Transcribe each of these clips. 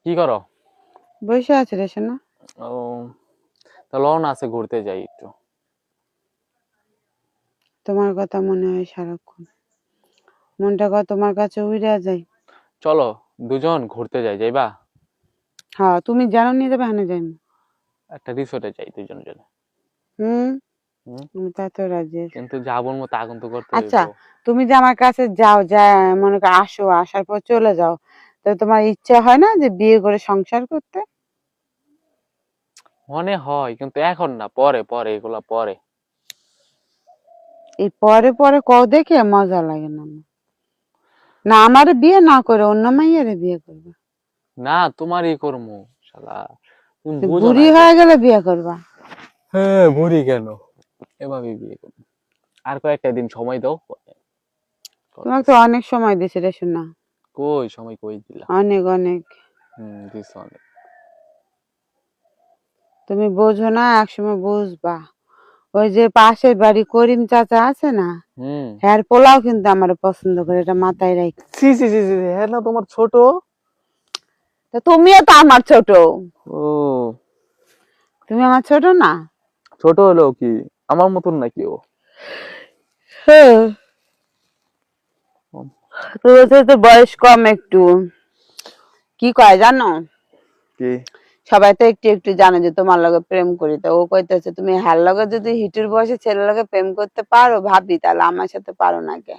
কি করো? বসে আছে রে সোনা। ও, তাহলে না আছে ঘুরতে যাই একটু। তোমার কথা মনে হয় সারাক্ষণ, মনটা তোমার কাছে উড়ে যায়। চলো দুজন ঘুরতে যাই, যাইবা? হ্যাঁ, তুমি জানো নিয়ে যাবে, হানে যাই। একটা রিসোর্টে যাই দুজন জনে। হুম, হুম, আমি তা তো রাজি আছি। কিন্তু যাবোর মতো আগুন তো করতে হইব। আচ্ছা, তুমি যে আমার কাছে যাও, যা মনে করো আসো, আসার পর চলে যাও, তো তোমার ইচ্ছা হয় না যে বিয়ে করে সংসার করতে? মনে হয়, কিন্তু এখন না, পরে পরে, এগুলা পরে। এই পরে পরে কও দেখে মজা লাগে না আমার। না আমার বিয়ে না করে অন্য মাইয়ারে বিয়ে করবা? না, তোমারই করমু। শালা, তুমি বুঝো না বুড়ি এসব। হয়ে গেলে বিয়ে করবা? হ্যাঁ, বুড়ি কেন, এভাবে বিয়ে করবো। আর কয়েকটা দিন সময় দাও, পরে তোমাকে তো করতেছি। অনেক সময় দিছে রে সোনা, কই সময় কই দিলা? অনেক অনেক। দিস অনেক। তুমি বোঝো না, একসময় বুঝবা। ওই যে পাশের বাড়ি করিম চাচা আছে না, হুম। হ্যার পোলাও কিন্তু আমার পছন্দ করে, এটা মাথায় রাখ। সি সি সি সি, হ্যাঁ না, তোমার ছোট। তা তুমিও তো আমার ছোট। ও, তুমি আমার ছোট না? ছোট হলেও কি আমার মতন নাকি ও? হ্যাঁ, তোমার তো বয়স কম একটু। কি কয় জানো, কি? সবাই তো একটু একটু জানে যে তোমার লগে প্রেম করি, তো ও কইতেছে তুমি হ্যার লগে যদি হিটুর বয়সে ছেলের লগে প্রেম করতে পারো ভাবি, তাহলে আমার সাথে পারো না কে?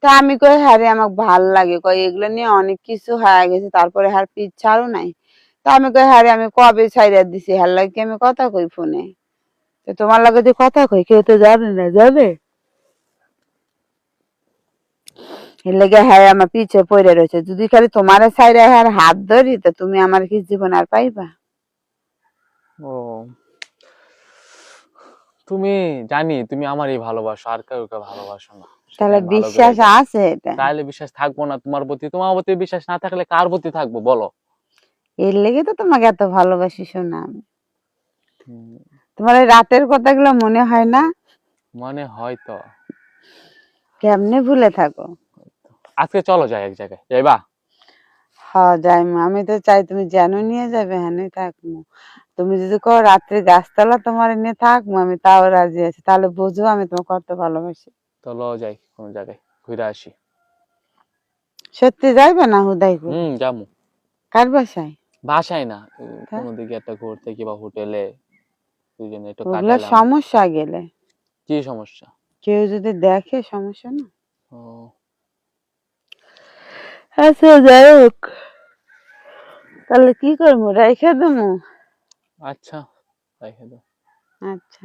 তা আমি কই হ্যাঁ রে, আমাকে ভাল লাগে, কই এগুলো নিয়ে অনেক কিছু হয়ে গেছে, তারপরে হ্যার পিছ ছাড়ো নাই। তা আমি কই হ্যাঁ রে, আমি কবে ছাইড়া দিছি, হ্যার লাগে কি আমি কথা কই ফোনে? তো তোমার লগে যে কথা কই কেউ তো জানে না, জানে? এর লেগে হ্যাঁ আমার পিছে পড়ে রয়েছে, যদি খালি তোমার ছাইড়া হ্যাঁ হাত ধরি, তো তুমি আমার কি জীবন আর পাইবা? ও, তুমি, জানি তুমি আমারই ভালোবাসো, আর কাউকে ভালোবাসো না, সেটা তাহলে আমি ভালো করে বিশ্বাস জানি। আছে এটা? তাহলে বিশ্বাস থাকবো না তোমার প্রতি? তোমার প্রতি বিশ্বাস না থাকলে কার প্রতি থাকবো বলো? এর লেগে তো তোমাকে এত ভালোবাসি শোনা আমি। হুম, তোমার এই রাতের কথাগুলো মনে হয় না? মনে হয় তো। কেমনে ভুলে থাকো? আজকে চলো যাই এক জায়গায়, যাইবা? হ্যাঁ যাইমু, আমি তো চাই তুমি যেন নিয়ে যাবে হ্যাঁ থাকবো। তুমি যদি কো রাত্রে গাছতলা তোমার নিয়ে থাকবো, আমি তাও রাজি আছি, তাহলে বুঝবো আমি তোমাকে কত ভালোবাসি। চলো যাই কোন জায়গায়, ঘুরে আসি। সত্যি যাইবে না হুদাই করে? যামু। কার বাসায়? বাসায় না, তা কোনো দিকে একটা ঘুরতে কিংবা হোটেলে দুজনে একটু ওগুলা কাটালাম। সমস্যা গেলে, কি সমস্যা? কেউ যদি দেখে সমস্যা না। ও, আচ্ছা যাই হোক, তাহলে কি করবো, রাইখা দেবো? আচ্ছা, রেখে দাও। আচ্ছা।